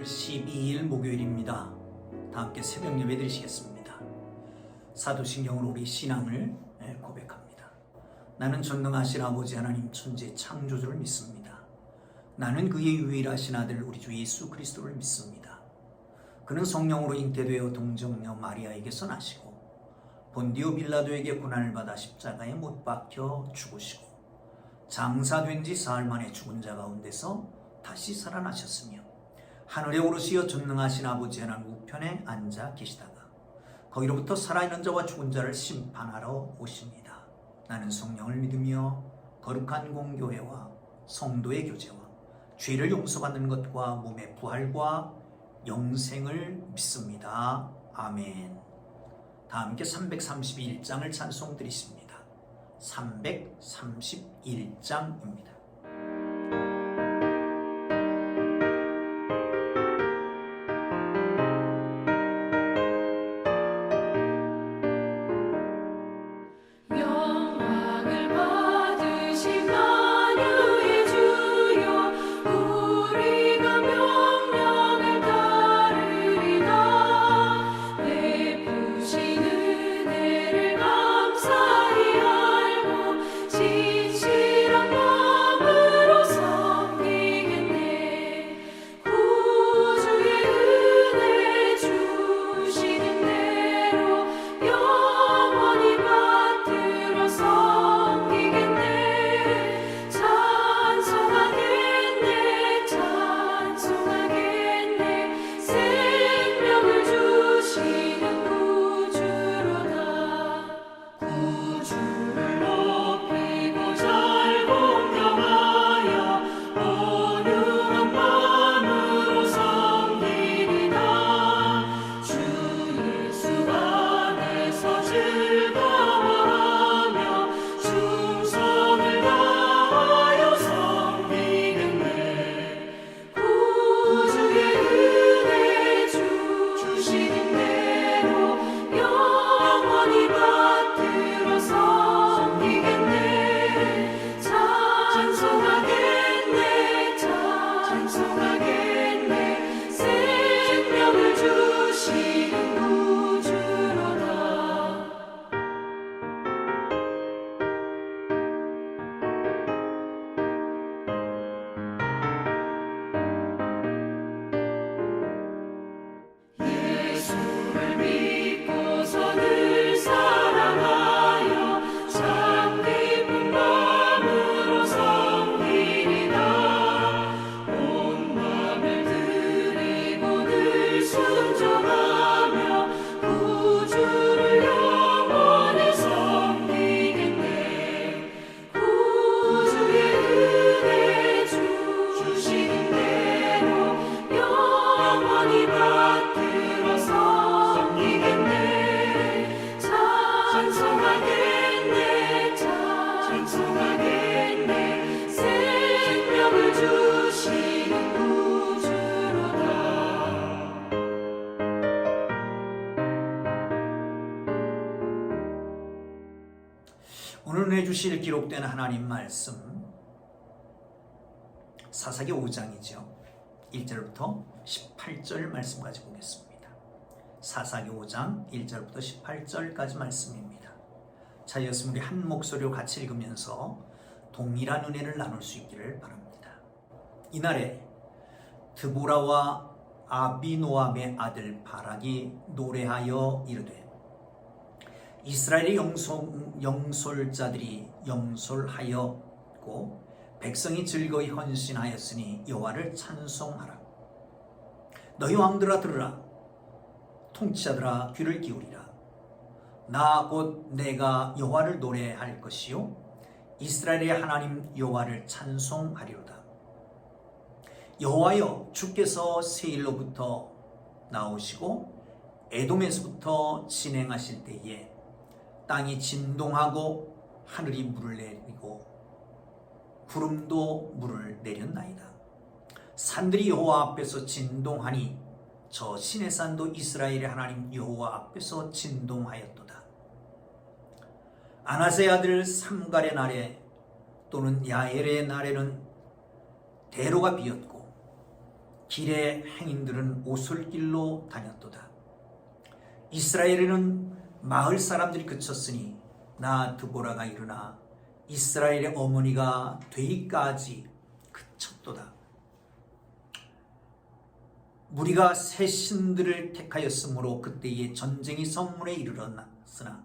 12일 목요일입니다. 다 함께 새벽 예배 드리시겠습니다. 사도신경으로 우리 신앙을 고백합니다. 나는 전능하신 아버지 하나님 천지 창조주를 믿습니다. 나는 그의 유일하신 아들 우리 주 예수 그리스도를 믿습니다. 그는 성령으로 잉태되어 동정녀 마리아에게서 나시고 본디오 빌라도에게 고난을 받아 십자가에 못 박혀 죽으시고 장사된 지 사흘 만에 죽은 자 가운데서 다시 살아나셨으며 하늘에 오르시어 전능하신 아버지 하나님 우편에 앉아 계시다가 거기로부터 살아있는 자와 죽은 자를 심판하러 오십니다. 나는 성령을 믿으며 거룩한 공교회와 성도의 교제와 죄를 용서받는 것과 몸의 부활과 영생을 믿습니다. 아멘. 다 함께 331장을 찬송 드리십니다. 331장입니다. 오늘 은혜 주실 기록된 하나님 말씀 사사기 5장이죠. 1절부터 18절 말씀까지 보겠습니다. 사사기 5장 1절부터 18절까지 말씀입니다. 자였으면 우리 한 목소리로 같이 읽으면서 동일한 은혜를 나눌 수 있기를 바랍니다. 이날에 드보라와 아비노암의 아들 바락이 노래하여 이르되 이스라엘의 영솔자들이 영솔하였고 백성이 즐거이 헌신하였으니 여호와를 찬송하라. 너희 왕들아 들으라. 통치자들아 귀를 기울이라. 나 곧 내가 여호와를 노래할 것이요 이스라엘의 하나님 여호와를 찬송하리로다. 여호와여 주께서 세일로부터 나오시고 에돔에서부터 진행하실 때에 땅이 진동하고 하늘이 물을 내리고 구름도 물을 내렸나이다. 산들이 여호와 앞에서 진동하니 저 시내산도 이스라엘의 하나님 여호와 앞에서 진동하였도다. 아나세 아들 삼갈의 날에 또는 야엘의 날에는 대로가 비었고 길의 행인들은 오솔길로 다녔도다. 이스라엘에는 마을 사람들이 그쳤으니 나 드보라가 일어나 이스라엘의 어머니가 되기까지 그쳤도다. 무리가 새 신들을 택하였으므로 그때에 전쟁이 성문에 이르렀으나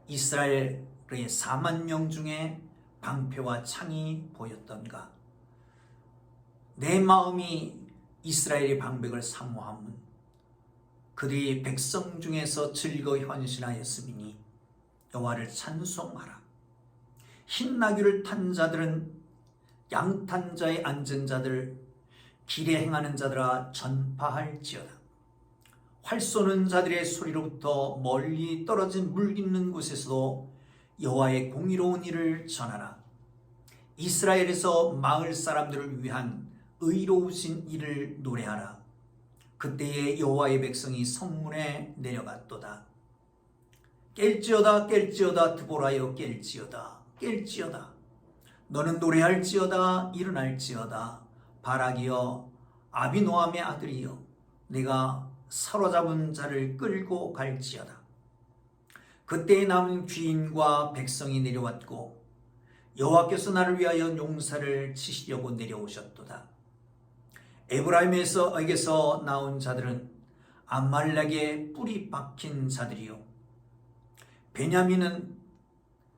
이스라엘의 4만 명 중에 방패와 창이 보였던가. 내 마음이 이스라엘의 방백을 사모함은 그들이 백성 중에서 즐거이 헌신하였음이니 여호와를 찬송하라. 흰 나귀를 탄 자들은 양탄 자의 앉은 자들 길에 행하는 자들아 전파할지어다. 활 쏘는 자들의 소리로부터 멀리 떨어진 물 있는 곳에서도 여호와의 공의로운 일을 전하라. 이스라엘에서 마을 사람들을 위한 의로우신 일을 노래하라. 그때에 여호와의 백성이 성문에 내려갔도다. 깰지어다 깰지어다 드보라여 깰지어다 깰지어다. 너는 노래할지어다 일어날지어다. 바락이여 아비노함의 아들이여 내가 사로잡은 자를 끌고 갈지어다. 그때에 남은 귀인과 백성이 내려왔고 여호와께서 나를 위하여 용사를 치시려고 내려오셨도다. 에브라임에게서 나온 자들은 암말렉의 뿌리 박힌 자들이요 베냐민은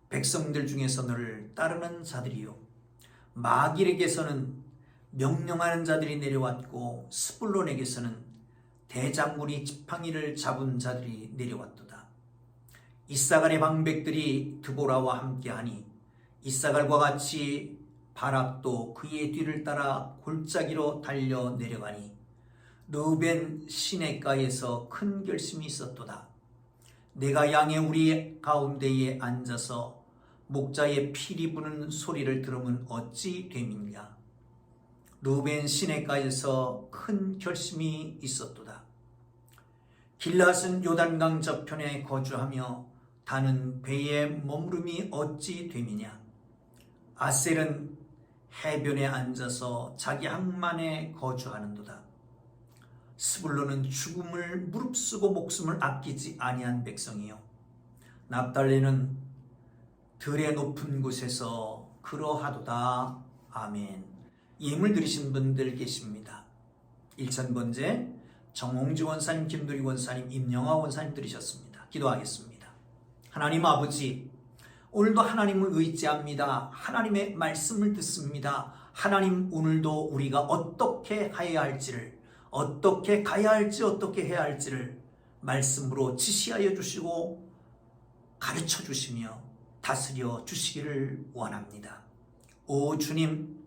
백성들 중에서 너를 따르는 자들이요 마길에게서는 명령하는 자들이 내려왔고 스불론에게서는 대장군이 지팡이를 잡은 자들이 내려왔도다. 이사갈의 방백들이 드보라와 함께하니 이사갈과 같이 바락도 그의 뒤를 따라 골짜기로 달려 내려가니 르벤 시내가에서 큰 결심이 있었도다. 내가 양의 우리 가운데에 앉아서 목자의 피리 부는 소리를 들으면 어찌 됨이냐. 르벤 시내가에서 큰 결심이 있었도다. 길앗은 요단강 저편에 거주하며 다는 배에 머무름이 어찌 됨이냐. 아셀은 해변에 앉아서 자기 항만에 거주하는도다. 스불론은 죽음을 무릅쓰고 목숨을 아끼지 아니한 백성이요 납달리는 들의 높은 곳에서 그러하도다. 아멘. 예물 드리신 분들 계십니다. 1000번째 정홍주 원사님, 김두리 원사님, 임영아 원사님 드리셨습니다. 기도하겠습니다. 하나님 아버지, 오늘도 하나님을 의지합니다. 하나님의 말씀을 듣습니다. 하나님, 오늘도 우리가 어떻게 해야 할지를, 어떻게 가야 할지, 어떻게 해야 할지를 말씀으로 지시하여 주시고 가르쳐 주시며 다스려 주시기를 원합니다. 오 주님,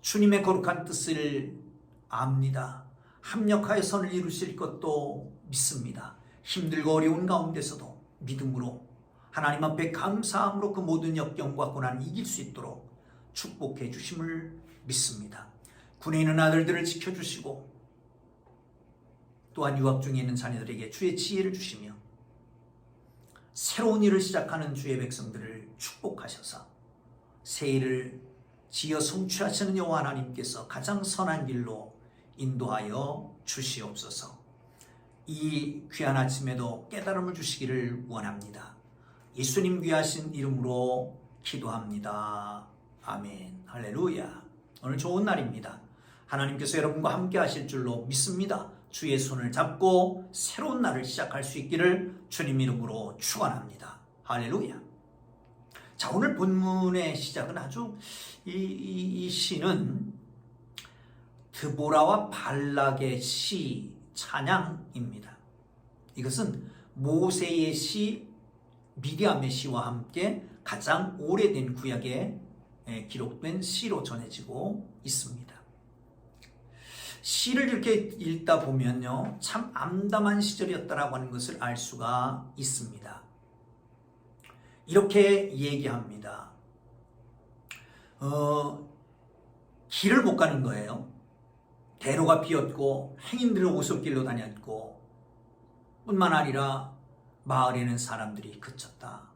주님의 거룩한 뜻을 압니다. 합력하여 선을 이루실 것도 믿습니다. 힘들고 어려운 가운데서도 믿음으로 하나님 앞에 감사함으로 그 모든 역경과 고난을 이길 수 있도록 축복해 주심을 믿습니다. 군에 있는 아들들을 지켜주시고 또한 유학 중에 있는 자녀들에게 주의 지혜를 주시며 새로운 일을 시작하는 주의 백성들을 축복하셔서 새 일을 지어 성취하시는 여호와 하나님께서 가장 선한 길로 인도하여 주시옵소서. 이 귀한 아침에도 깨달음을 주시기를 원합니다. 예수님 귀하신 이름으로 기도합니다. 아멘. 할렐루야. 오늘 좋은 날입니다. 하나님께서 여러분과 함께 하실 줄로 믿습니다. 주의 손을 잡고 새로운 날을 시작할 수 있기를 주님 이름으로 축원합니다. 할렐루야. 자, 오늘 본문의 시작은 아주 이 시는 드보라와 발락의 시 찬양입니다. 이것은 모세의 시, 미리암의 시와 함께 가장 오래된 구약에 기록된 시로 전해지고 있습니다. 시를 이렇게 읽다 보면요, 참 암담한 시절이었다라고 하는 것을 알 수가 있습니다. 이렇게 얘기합니다. 길을 못 가는 거예요. 대로가 비었고 행인들은 오솔길로 다녔고 뿐만 아니라 마을에는 사람들이 그쳤다.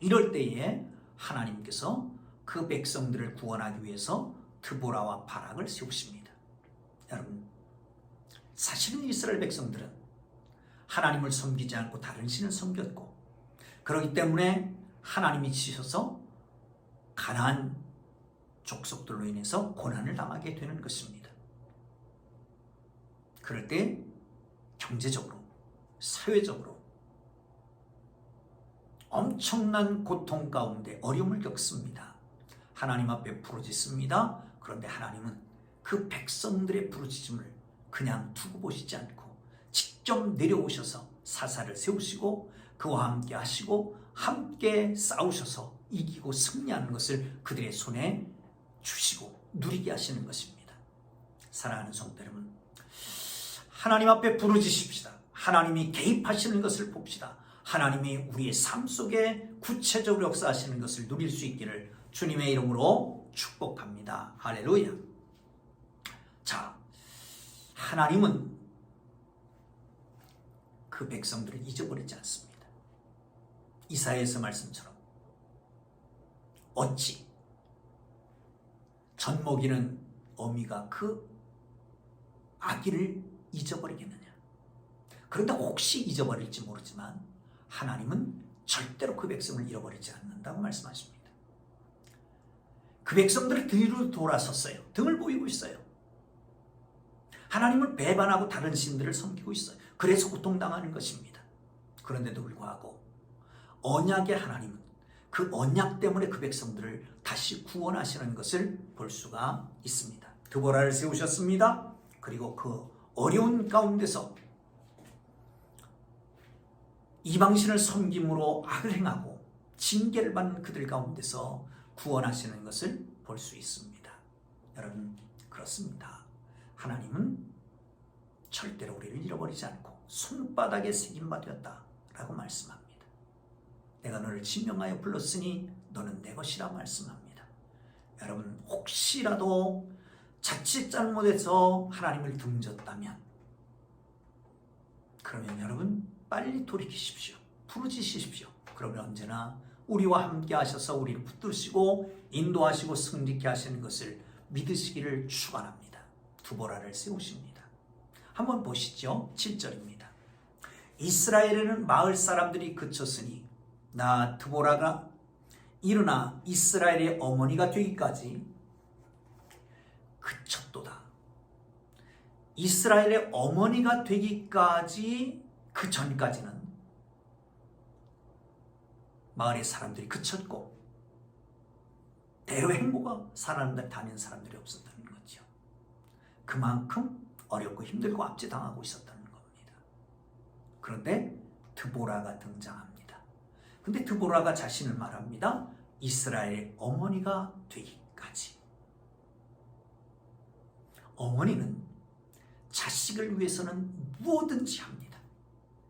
이럴 때에 하나님께서 그 백성들을 구원하기 위해서 드보라와 바락을 세우십니다. 여러분, 사실은 이스라엘 백성들은 하나님을 섬기지 않고 다른 신을 섬겼고, 그렇기 때문에 하나님이 치셔서 가나안 족속들로 인해서 고난을 당하게 되는 것입니다. 그럴 때 경제적으로, 사회적으로 엄청난 고통 가운데 어려움을 겪습니다. 하나님 앞에 부르짖습니다. 그런데 하나님은 그 백성들의 부르짖음을 그냥 두고 보시지 않고 직접 내려오셔서 사사를 세우시고 그와 함께 하시고 함께 싸우셔서 이기고 승리하는 것을 그들의 손에 주시고 누리게 하시는 것입니다. 사랑하는 성도 여러분, 하나님 앞에 부르짖읍시다. 하나님이 개입하시는 것을 봅시다. 하나님이 우리의 삶 속에 구체적으로 역사하시는 것을 누릴 수 있기를 주님의 이름으로 축복합니다. 할렐루야. 자, 하나님은 그 백성들을 잊어버리지 않습니다. 이사야에서 말씀처럼 어찌 젖먹이는 어미가 그 아기를 잊어버리겠느냐. 그런데 혹시 잊어버릴지 모르지만 하나님은 절대로 그 백성을 잃어버리지 않는다고 말씀하십니다. 그 백성들은 뒤로 돌아섰어요. 등을 보이고 있어요. 하나님을 배반하고 다른 신들을 섬기고 있어요. 그래서 고통당하는 것입니다. 그런데도 불구하고 언약의 하나님은 그 언약 때문에 그 백성들을 다시 구원하시는 것을 볼 수가 있습니다. 드보라를 세우셨습니다. 그리고 그 어려운 가운데서 이방신을 섬김으로 악을 행하고 징계를 받는 그들 가운데서 구원하시는 것을 볼 수 있습니다. 여러분, 그렇습니다. 하나님은 절대로 우리를 잃어버리지 않고 손바닥에 새김받았다라고 말씀합니다. 내가 너를 지명하여 불렀으니 너는 내 것이라 말씀합니다. 여러분, 혹시라도 자칫 잘못해서 하나님을 등졌다면 그러면 여러분 빨리 돌이키십시오. 부르짖으십시오. 그러면 언제나 우리와 함께 하셔서 우리를 붙드시고 인도하시고 승리케 하시는 것을 믿으시기를 축원합니다. 드보라를 세우십니다. 한번 보시죠. 7절입니다. 이스라엘에는 마을 사람들이 그쳤으니 나 드보라가 일어나 이스라엘의 어머니가 되기까지 그쳤도다. 이스라엘의 어머니가 되기까지 그 전까지는 마을의 사람들이 그쳤고 대로 행보가 다니는 사람들이 없었다는 거죠. 그만큼 어렵고 힘들고 압제당하고 있었다는 겁니다. 그런데 드보라가 등장합니다. 근데 드보라가 자신을 말합니다. 이스라엘의 어머니가 되기까지. 어머니는 자식을 위해서는 무엇든지 합니다.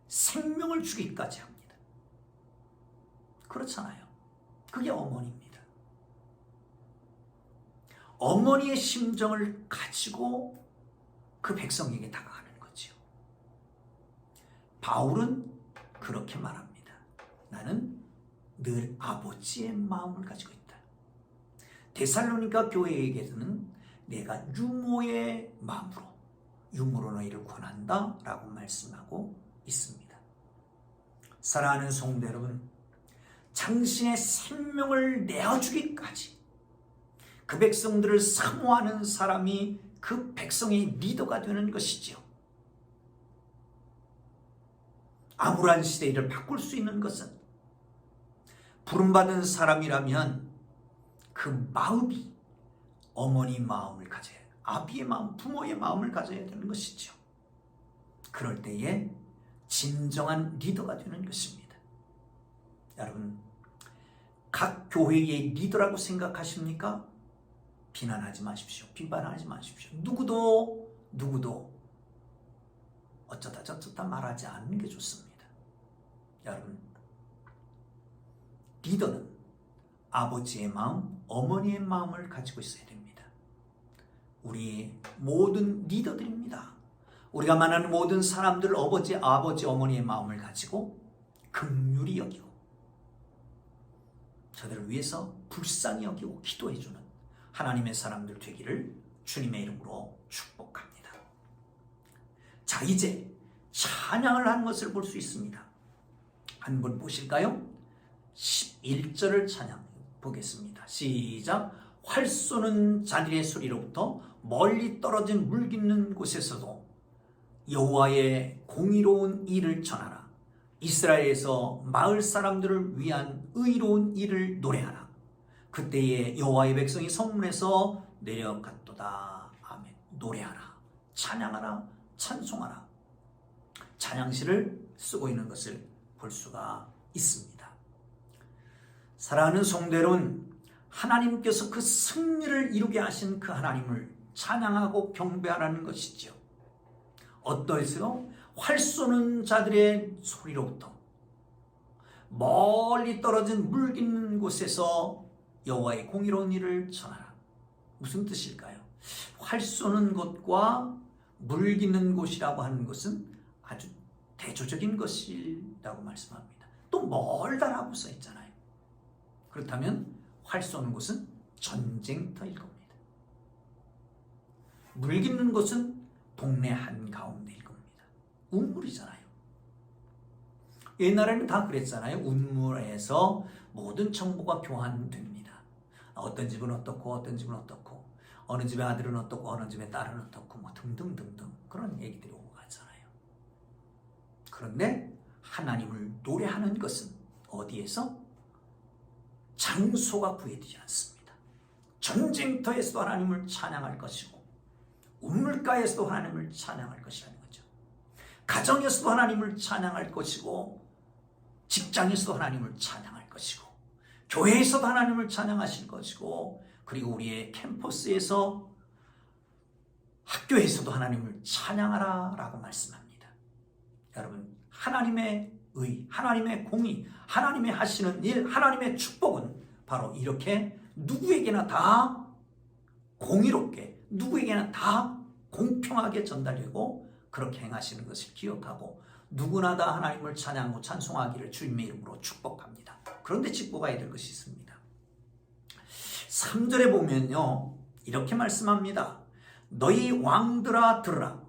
생명을 주기까지 합니다. 그렇잖아요. 그게 어머니입니다. 어머니의 심정을 가지고 그 백성에게 다가가는 거죠. 바울은 그렇게 말합니다. 나는 늘 아버지의 마음을 가지고 있다. 데살로니가 교회에게는 내가 유모의 마음으로 유모로 너희를 권한다 라고 말씀하고 있습니다. 사랑하는 성도 여러분, 당신의 생명을 내어주기까지 그 백성들을 사모하는 사람이 그 백성의 리더가 되는 것이지요. 암울한 시대를 바꿀 수 있는 것은 부름받은 사람이라면 그 마음이 어머니 마음을 가져야 해요. 아비의 마음, 부모의 마음을 가져야 되는 것이죠. 그럴 때에 진정한 리더가 되는 것입니다. 여러분, 각 교회의 리더라고 생각하십니까? 비난하지 마십시오. 비판하지 마십시오. 누구도 어쩌다 저쩌다 말하지 않는 게 좋습니다. 여러분, 리더는 아버지의 마음, 어머니의 마음을 가지고 있어야 됩니다. 우리 모든 리더들입니다. 우리가 만나는 모든 사람들 아버지, 어머니의 마음을 가지고 긍휼히 여기고 저들을 위해서 불쌍히 여기고 기도해주는 하나님의 사람들 되기를 주님의 이름으로 축복합니다. 자, 이제 찬양을 한 것을 볼 수 있습니다. 한번 보실까요? 11절을 찬양 보겠습니다. 시작. 활 쏘는 자들의 소리로부터 멀리 떨어진 물 깊는 곳에서도 여호와의 공의로운 일을 전하라. 이스라엘에서 마을 사람들을 위한 의로운 일을 노래하라. 그때에 여호와의 백성이 성문에서 내려갔도다. 아멘. 노래하라, 찬양하라, 찬송하라. 찬양시를 쓰고 있는 것을 볼 수가 있습니다. 사랑하는 성도 여러분, 하나님께서 그 승리를 이루게 하신 그 하나님을 찬양하고 경배하라는 것이죠. 어떠해서요? 활 쏘는 자들의 소리로부터 멀리 떨어진 물 깊는 곳에서 여호와의 공의로운 일을 전하라. 무슨 뜻일까요? 활 쏘는 곳과 물 깊는 곳이라고 하는 것은 아주 대조적인 것이라고 말씀합니다. 또 멀다라고 써 있잖아요. 그렇다면 활 쏘는 곳은 전쟁터일 겁니다. 물 깊는 곳은 동네 한가운데일 겁니다. 운물이잖아요. 옛날에는 다 그랬잖아요. 운물에서 모든 정보가 교환됩니다. 어떤 집은 어떻고 어떤 집은 어떻고 어느 집의 아들은 어떻고 어느 집의 딸은 어떻고 뭐 등등등등 그런 얘기들이 오고 가잖아요. 그런데 하나님을 노래하는 것은 어디에서? 장소가 구애되지 않습니다. 전쟁터에서도 하나님을 찬양할 것이고 우물가에서도 하나님을 찬양할 것이라는 거죠. 가정에서도 하나님을 찬양할 것이고 직장에서도 하나님을 찬양할 것이고 교회에서도 하나님을 찬양하실 것이고 그리고 우리의 캠퍼스에서 학교에서도 하나님을 찬양하라 라고 말씀합니다. 여러분, 하나님의 의, 하나님의 공의, 하나님의 하시는 일, 하나님의 축복은 바로 이렇게 누구에게나 다 공의롭게, 누구에게나 다 공평하게 전달되고 그렇게 행하시는 것을 기억하고 누구나 다 하나님을 찬양하고 찬송하기를 주님의 이름으로 축복합니다. 그런데 짚고 가야 될 것이 있습니다. 3절에 보면요, 이렇게 말씀합니다. 너희 왕들아 들으라,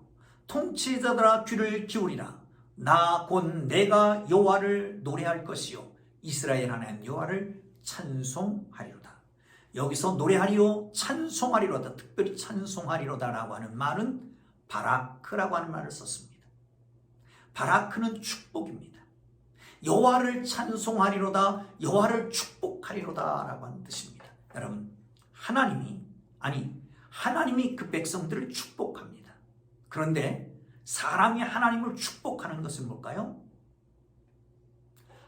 통치자들아 귀를 기울이라. 나 곧 내가 여호와를 노래할 것이요 이스라엘 하나님 여호와를 찬송하리로다. 여기서 노래하리요 찬송하리로다, 특별히 찬송하리로다라고 하는 말은 바라크라고 하는 말을 썼습니다. 바라크는 축복입니다. 여호와를 찬송하리로다, 여호와를 축복하리로다라고 하는 뜻입니다. 여러분, 하나님이 그 백성들을 축복합니다. 그런데 사람이 하나님을 축복하는 것은 뭘까요?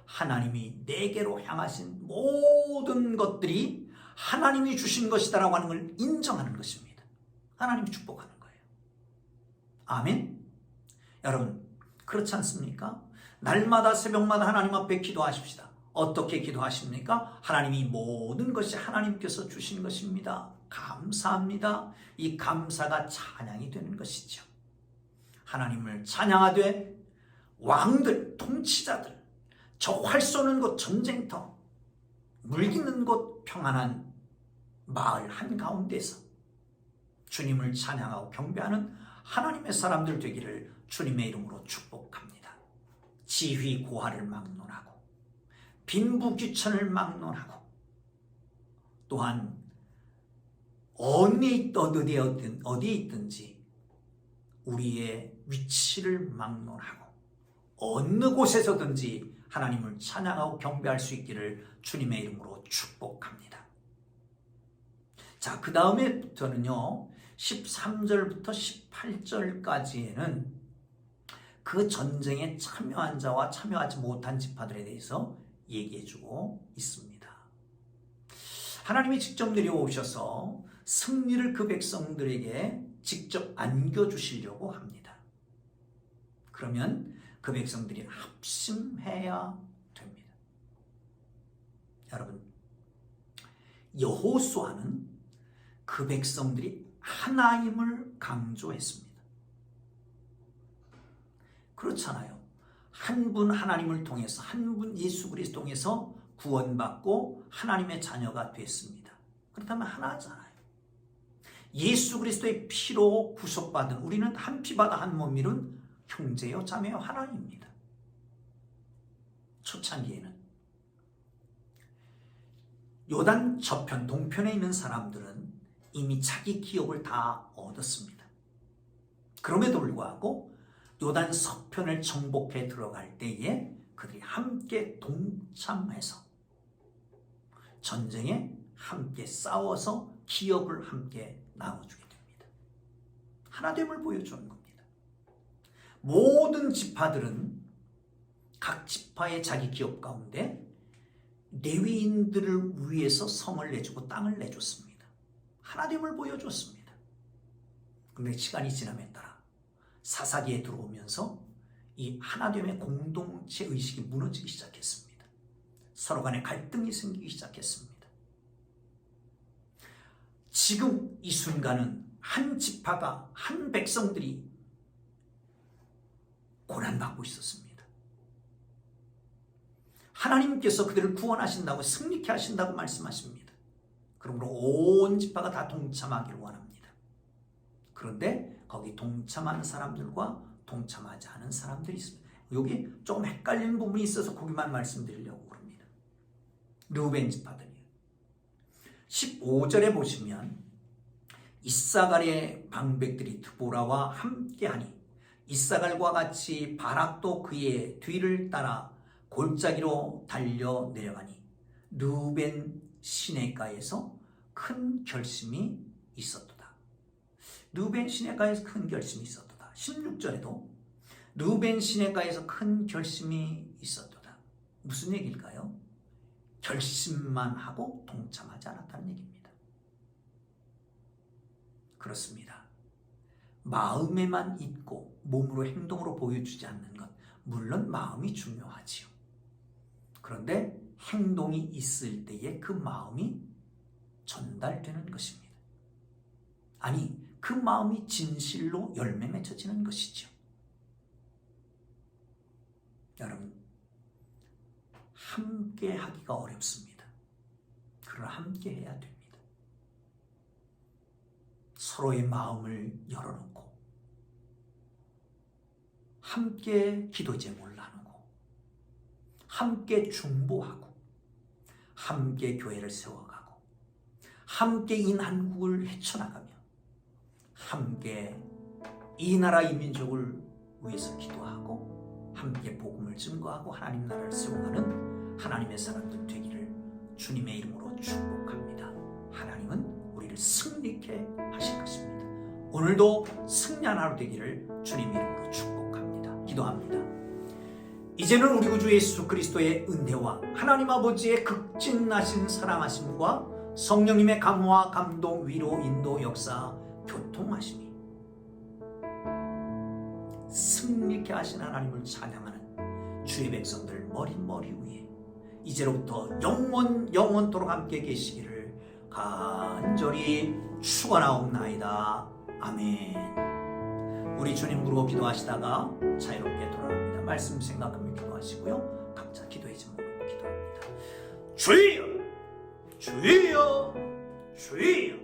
하나님이 내게로 향하신 모든 것들이 하나님이 주신 것이다라고 하는 걸 인정하는 것입니다. 하나님이 축복하는 거예요. 아멘. 여러분, 그렇지 않습니까? 날마다 새벽마다 하나님 앞에 기도하십시다. 어떻게 기도하십니까? 하나님이 모든 것이 하나님께서 주신 것입니다. 감사합니다. 이 감사가 찬양이 되는 것이죠. 하나님을 찬양하되 왕들, 통치자들, 저 활 쏘는 곳 전쟁터, 물 깊는 곳 평안한 마을 한가운데서 주님을 찬양하고 경배하는 하나님의 사람들 되기를 주님의 이름으로 축복합니다. 지휘 고하를 막론하고 빈부귀천을 막론하고 또한 어디에 있든지 우리의 위치를 막론하고 어느 곳에서든지 하나님을 찬양하고 경배할 수 있기를 주님의 이름으로 축복합니다. 자, 그 다음에부터는요 13절부터 18절까지에는 그 전쟁에 참여한 자와 참여하지 못한 지파들에 대해서 얘기해주고 있습니다. 하나님이 직접 내려오셔서 승리를 그 백성들에게 직접 안겨주시려고 합니다. 그러면 그 백성들이 합심해야 됩니다. 여러분, 여호수아는 그 백성들이 하나임을 강조했습니다. 그렇잖아요. 한 분 하나님을 통해서, 한 분 예수 그리스도 통해서 구원받고 하나님의 자녀가 됐습니다. 그렇다면 하나잖아요. 예수 그리스도의 피로 구속받은 우리는 한 피바다 한 몸 이룬 형제요 자매요 하나입니다. 초창기에는 요단 저편 동편에 있는 사람들은 이미 자기 기업을 다 얻었습니다. 그럼에도 불구하고 요단 서편을 정복해 들어갈 때에 그들이 함께 동참해서 전쟁에 함께 싸워서 기업을 함께 나눠주게 됩니다. 하나됨을 보여주는 겁니다. 모든 지파들은 각 지파의 자기 기업 가운데 레위인들을 위해서 성을 내주고 땅을 내줬습니다. 하나됨을 보여줬습니다. 그런데 시간이 지남에 따라 사사기에 들어오면서 이 하나됨의 공동체 의식이 무너지기 시작했습니다. 서로 간에 갈등이 생기기 시작했습니다. 지금 이 순간은 한 지파가, 한 백성들이 고난받고 있었습니다. 하나님께서 그들을 구원하신다고, 승리케 하신다고 말씀하십니다. 그러므로 온 지파가 다 동참하기를 원합니다. 그런데 거기 동참하는 사람들과 동참하지 않은 사람들이 있습니다. 여기 조금 헷갈리는 부분이 있어서 거기만 말씀드리려고 합니다. 르우벤 지파들이요. 15절에 보시면 이사갈의 방백들이 드보라와 함께하니 이사갈과 같이 바락도 그의 뒤를 따라 골짜기로 달려 내려가니 르우벤 시내가에서 큰 결심이 있었도다. 르우벤 시내가에서 큰 결심이 있었도다. 16절에도 르우벤 시내가에서 큰 결심이 있었도다. 무슨 얘기일까요? 결심만 하고 동참하지 않았다는 얘기입니다. 그렇습니다. 마음에만 있고 몸으로 행동으로 보여주지 않는 것, 물론 마음이 중요하지요. 그런데 행동이 있을 때에 그 마음이 전달되는 것입니다. 아니, 그 마음이 진실로 열매 맺혀지는 것이죠. 여러분, 함께 하기가 어렵습니다. 그러나 함께 해야 됩니다. 서로의 마음을 열어놓고 함께 기도 제목을 나누고 함께 중보하고 함께 교회를 세워가고 함께 인한국을 헤쳐나가며 함께 이 나라 이 민족을 위해서 기도하고 함께 복음을 증거하고 하나님 나라를 세워가는 하나님의 사람들 되기를 주님의 이름으로 축복합니다. 하나님은 우리를 승리케 하실 것입니다. 오늘도 승리한 하루 되기를 주님 이름으로 축복합니다. 기도합니다. 이제는 우리 구주 예수 그리스도의 은혜와 하나님 아버지의 극진하신 사랑하심과 성령님의 감화, 감동, 위로, 인도, 역사, 교통하심이 승리케 하신 하나님을 찬양하는 주의 백성들 머리 위에 이제로부터 영원토록 함께 계시기를 간절히 축원하옵나이다. 아멘. 우리 주님 부르고 기도하시다가 자유롭게 돌아갑니다. 말씀 생각하며 기도하시고요. 각자 기도의 제목으로 기도합니다. 주여, 주여, 주여.